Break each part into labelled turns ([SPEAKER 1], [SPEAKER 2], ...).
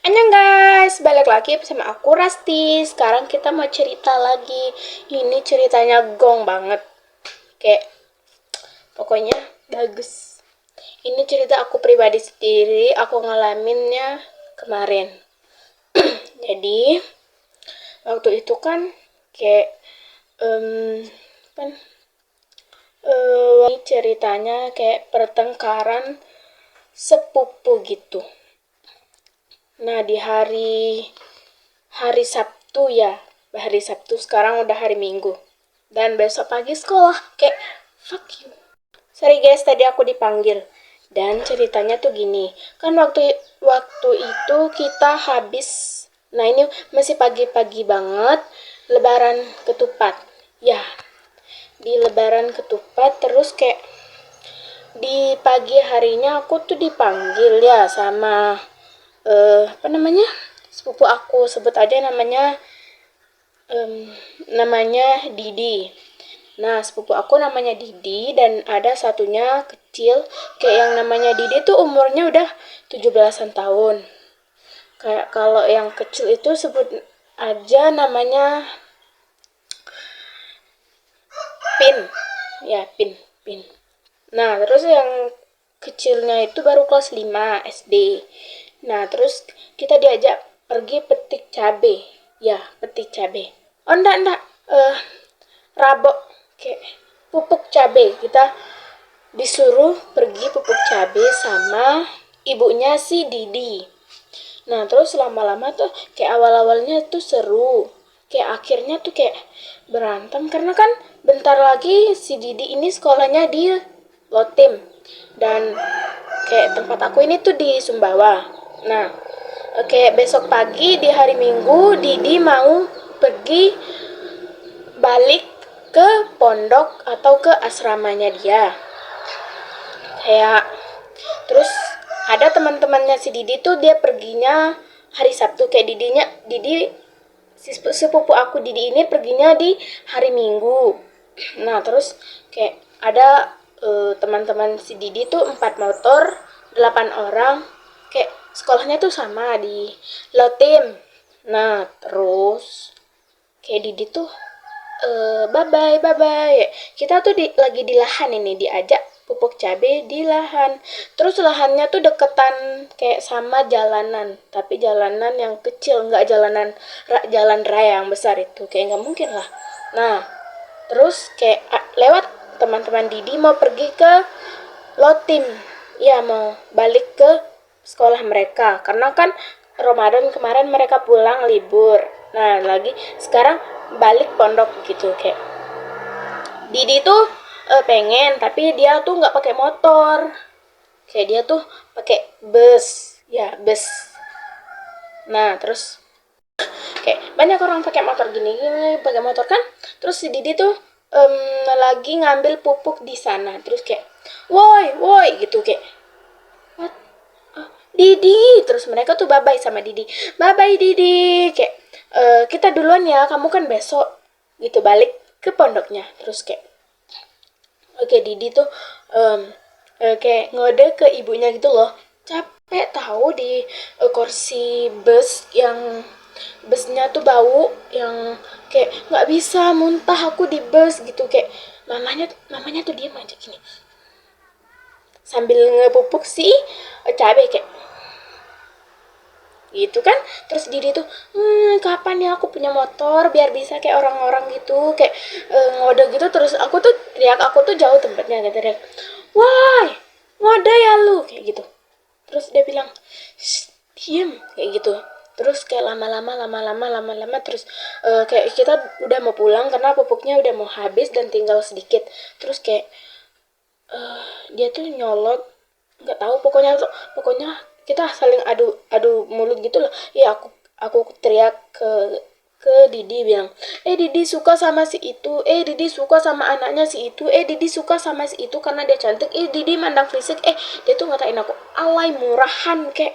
[SPEAKER 1] Annyeong guys, balik lagi bersama aku Rasti. Sekarang kita mau cerita lagi. Ini ceritanya gong banget. Kayak pokoknya bagus. Ini cerita aku pribadi sendiri, aku ngalaminnya kemarin. Jadi waktu itu kan kayak kan ceritanya kayak pertengkaran sepupu gitu. Nah, di hari Sabtu ya. Hari Sabtu, sekarang udah hari Minggu. Dan besok pagi sekolah. Kayak fuck you. Sorry guys, tadi aku dipanggil. Dan ceritanya tuh gini. Kan waktu itu kita habis, nah ini masih pagi-pagi banget, lebaran ketupat. Ya, di lebaran ketupat terus kayak di pagi harinya aku tuh dipanggil ya sama apa namanya, sepupu aku, sebut aja namanya Didi. Nah, sepupu aku namanya Didi dan ada satunya kecil kayak yang namanya Didi tuh umurnya udah 17-an tahun. Kayak kalau yang kecil itu sebut aja namanya Pin. Ya, Pin. Nah, terus yang kecilnya itu baru kelas 5 SD. Nah, terus kita diajak pergi petik cabe. Ya, petik cabe. Oh, enggak. Eh, rabok. Kayak pupuk cabe. Kita disuruh pergi pupuk cabe sama ibunya si Didi. Nah, terus lama-lama tuh kayak awal-awalnya tuh seru. Kayak akhirnya tuh kayak berantem karena kan bentar lagi si Didi ini sekolahnya di Lotim. Dan kayak tempat aku ini tuh di Sumbawa. Nah, kayak besok pagi di hari Minggu Didi mau pergi balik ke pondok atau ke asramanya dia. Kayak terus ada teman-temannya si Didi tuh dia perginya hari Sabtu, kayak Didi si sepupu aku Didi ini perginya di hari Minggu. Nah, terus kayak ada teman-teman si Didi tuh 4 motor, 8 orang. Kayak sekolahnya tuh sama di Lotim. Nah, terus kayak Didi tuh bye bye. Kita tuh lagi di lahan ini, diajak pupuk cabe di lahan. Terus lahannya tuh deketan kayak sama jalanan, tapi jalanan yang kecil, nggak jalan raya yang besar itu, kayak nggak mungkin lah. Nah, terus kayak lewat teman-teman Didi mau pergi ke Lotim, ya mau balik ke sekolah mereka karena kan Ramadan kemarin mereka pulang libur. Nah, lagi sekarang balik pondok gitu. Kayak Didi tuh pengen, tapi dia tuh nggak pakai motor, kayak dia tuh pakai bus, ya bus. Nah, terus kayak banyak orang pakai motor gini pakai motor kan. Terus si Didi tuh lagi ngambil pupuk di sana, terus kayak woi gitu, kayak what. Didi, terus mereka tuh bye sama Didi, bye Didi, kayak kita duluan ya, kamu kan besok gitu balik ke pondoknya. Terus kayak oke, Didi tuh kayak ngode ke ibunya gitu loh, capek tahu di kursi bus yang busnya tuh bau, yang kayak nggak bisa muntah aku di bus gitu. Kayak mamanya tuh diem aja gini sambil ngepupuk si cabai kayak gitu kan. Terus Didi tuh kapan ya aku punya motor biar bisa kayak orang-orang gitu, kayak ngode gitu. Terus aku tuh jauh tempatnya gitu, teriak wah ngode ya lu, kayak gitu. Terus dia bilang diem, kayak gitu. Terus kayak lama-lama terus kayak kita udah mau pulang karena pupuknya udah mau habis dan tinggal sedikit. Terus kayak dia tuh nyolot, nggak tahu, pokoknya kita saling adu mulut gitu loh. Ya, aku teriak ke Didi, bilang Didi suka sama si itu, Didi suka sama anaknya si itu, Didi suka sama si itu karena dia cantik, Didi mandang fisik, dia tuh ngatain aku alay murahan. Kayak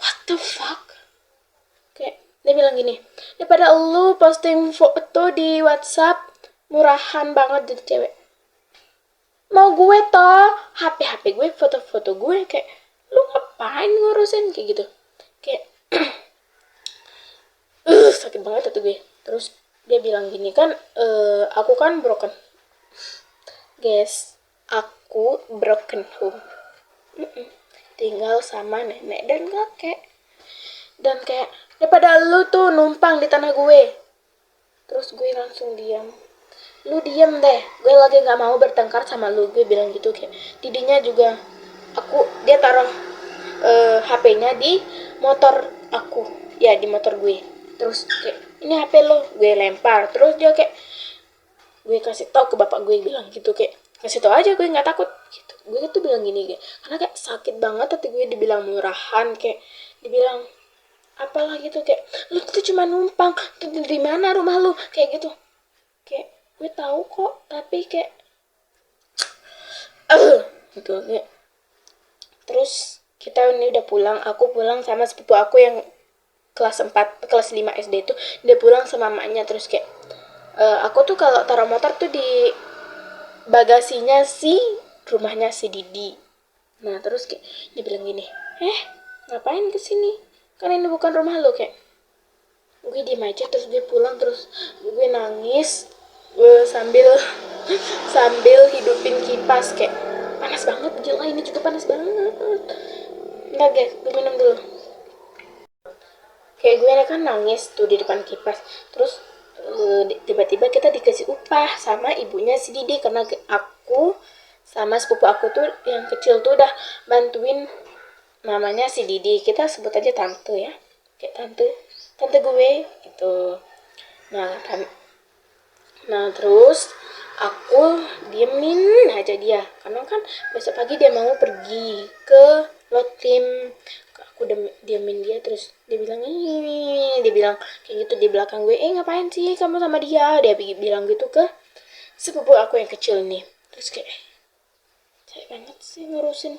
[SPEAKER 1] what the fuck. Kayak dia bilang gini, daripada lu posting foto di WhatsApp murahan banget jadi cewek, mau gue toh HP HP gue foto-foto gue, kayak lu ngapain ngurusin kayak gitu. Kayak dia bilang gini kan, aku kan broken, guys, aku broken home. Tinggal sama nenek dan kakek. Dan kayak, daripada lu tuh numpang di tanah gue. Terus gue langsung diam. Lu diem deh, gue lagi nggak mau bertengkar sama lu, gue bilang gitu. Kayak didinya juga dia taruh HP-nya di motor aku, ya di motor gue. Terus kayak, ini HP lo, gue lempar. Terus dia kayak, gue kasih tau ke bapak gue, bilang gitu kayak, kasih tau aja, gue nggak takut gitu. Gue tuh bilang gini, kayak karena kayak sakit banget hati gue dibilang murahan, kayak dibilang apalah gitu, kayak lu tuh cuma numpang tuh, di mana rumah lu, kayak gitu. Kayak gue tahu kok, tapi kayak gitu kayak. Terus kita ini udah pulang, aku pulang sama sepupu aku yang kelas 5 SD itu, dia pulang sama mamanya. Terus kayak aku tuh kalau taruh motor tuh di bagasinya rumahnya si Didi. Nah terus kayak dia bilang gini, ngapain kesini, kan ini bukan rumah lo. Kayak gue diem aja. Terus gue pulang, terus gue nangis, gue sambil hidupin kipas. Kayak panas banget, gila ini juga panas banget. Nggak guys, gue minum dulu. Kayak gue kan nangis tuh di depan kipas. Terus tiba-tiba kita dikasih upah sama ibunya si Didi, karena aku sama sepupu aku tuh yang kecil tuh udah bantuin mamanya si Didi. Kita sebut aja tante ya, kayak tante gue gitu. Nah terus aku diemin aja dia, karena kan besok pagi dia mau pergi ke lotim. Aku diemin dia. Terus dia bilang ini, dia bilang kayak gitu di belakang gue, ngapain sih kamu sama dia, dia bilang gitu ke sepupu aku yang kecil nih. Terus kayak capek banget sih ngurusin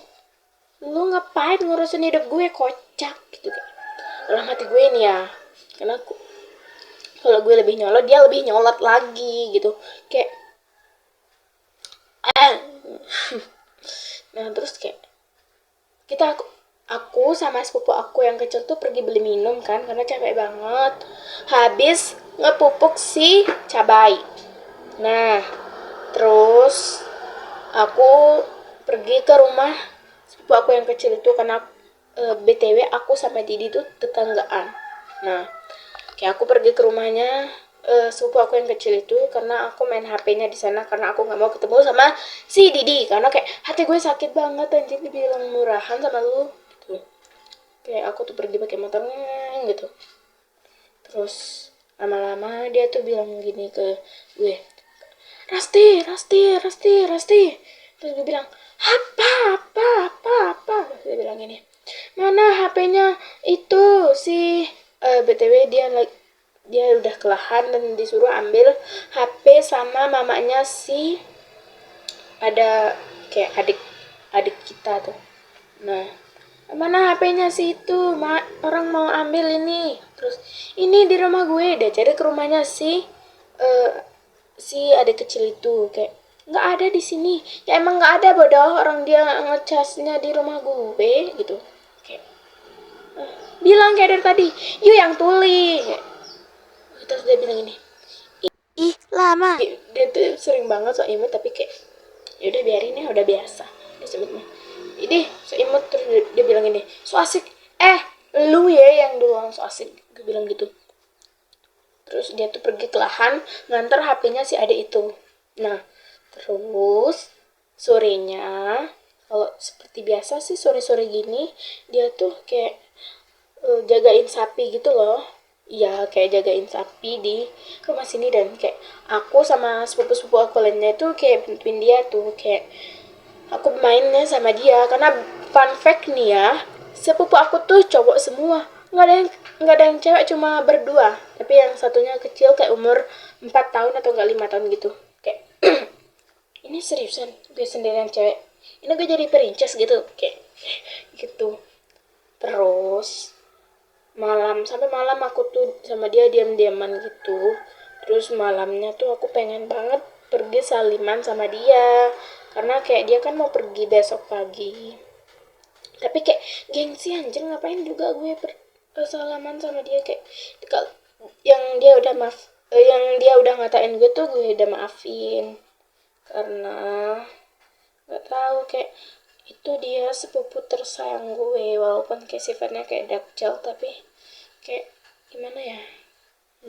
[SPEAKER 1] lu, ngapain ngurusin hidup gue, kocak gitu. Kayak dalam hati gue nih ya, karena kalau gue lebih nyolot, dia lebih nyolot lagi gitu. Kayak nah terus kayak aku sama sepupu aku yang kecil tuh pergi beli minum kan, karena capek banget habis ngepupuk si cabai. Nah terus aku pergi ke rumah sepupu aku yang kecil itu, karena BTW aku sama Didi tuh tetanggaan. Nah kayak aku pergi ke rumahnya sepupu aku yang kecil itu, karena aku main HP-nya di sana, karena aku nggak mau ketemu sama si Didi, karena kayak hati gue sakit banget anjir dibilang murahan sama lu gitu. Kayak aku tuh pergi pakai motornya gitu. Terus lama-lama dia tuh bilang gini ke gue, Rasti. Terus gue bilang, apa. Terus dia bilang gini, mana HP-nya itu si BTW dia udah kelelahan dan disuruh ambil HP sama mamanya si ada kayak adik kita tuh. Nah mana HP-nya sih itu, orang mau ambil ini. Terus ini di rumah gue, dia cari ke rumahnya si adik kecil itu. Kayak nggak ada di sini, ya emang nggak ada bodoh, orang dia ngecasnya di rumah gue gitu. Kayak bilang kayak dari tadi, yuk yang tuli. Terus dia bilang ini,
[SPEAKER 2] Ih, lama.
[SPEAKER 1] dia tuh sering banget so imut, tapi kayak yaudah biarin ya, udah biasa dia sebutnya. Ini so imut. Terus dia bilang ini, so asik, lu ya yang duluan so asik, gue bilang gitu. Terus dia tuh pergi ke lahan nganter HP-nya si adik itu. Nah terus sorenya, kalau seperti biasa sih sore-sore gini dia tuh kayak jagain sapi gitu loh. Iya kayak jagain sapi di rumah sini. Dan kayak aku sama sepupu-sepupu aku lainnya tuh kayak bantuin dia tuh, kayak aku mainnya sama dia. Karena fun fact nih ya, sepupu aku tuh cowok semua, nggak ada yang cewek, cuma berdua. Tapi yang satunya kecil kayak umur 4 tahun atau enggak 5 tahun gitu. Kayak ini seriusan gue sendirian cewek, ini gue jadi princess gitu kayak gitu. Terus sampai malam aku tuh sama dia diam-diaman gitu. Terus malamnya tuh aku pengen banget pergi saliman sama dia, karena kayak dia kan mau pergi besok pagi. Tapi kayak gengsi anjir, ngapain juga gue salaman sama dia. Kayak yang dia udah yang dia udah ngatain gue tuh gue udah maafin karena nggak tahu kayak itu dia sepupu tersayang gue walaupun kayak sifatnya kayak dakjal tapi kayak gimana ya.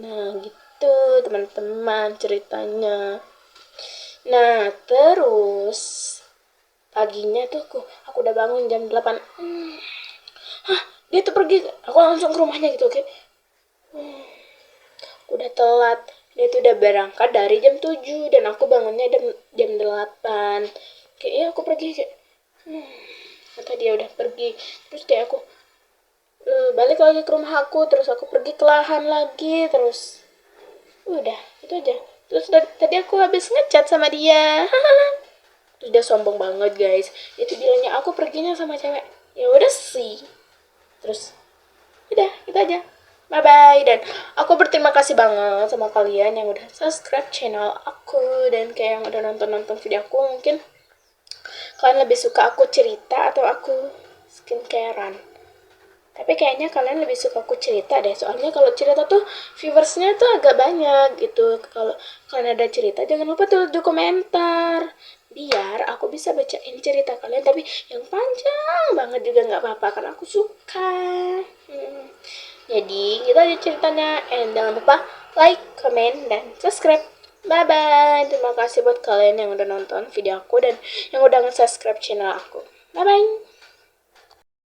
[SPEAKER 1] Nah gitu teman-teman ceritanya. Nah terus paginya tuh aku udah bangun jam 8. Hah, dia tuh pergi, aku langsung ke rumahnya gitu. Oke, aku udah telat, dia tuh udah berangkat dari jam 7 dan aku bangunnya jam 8. Kayaknya aku pergi kayak kata dia udah pergi. Terus kayak aku balik lagi ke rumah aku, terus aku pergi ke lahan lagi, terus udah itu aja. Terus tadi aku habis ngechat sama dia. Terus dia sombong banget guys, itu bilangnya aku perginya sama cewek. Ya udah sih, terus udah itu aja. Bye bye, dan aku berterima kasih banget sama kalian yang udah subscribe channel aku dan kayak yang udah nonton video aku. Mungkin kalian lebih suka aku cerita atau aku skincarean, tapi kayaknya kalian lebih suka aku cerita deh, soalnya kalau cerita tuh viewersnya tuh agak banyak gitu. Kalau kalian ada cerita jangan lupa tuh di komentar biar aku bisa bacain cerita kalian, tapi yang panjang banget juga nggak apa-apa karena aku suka. Jadi gitu aja ceritanya, and jangan lupa like, comment, dan subscribe. Bye bye, terima kasih buat kalian yang udah nonton video aku dan yang udah nge-subscribe channel aku. Bye bye.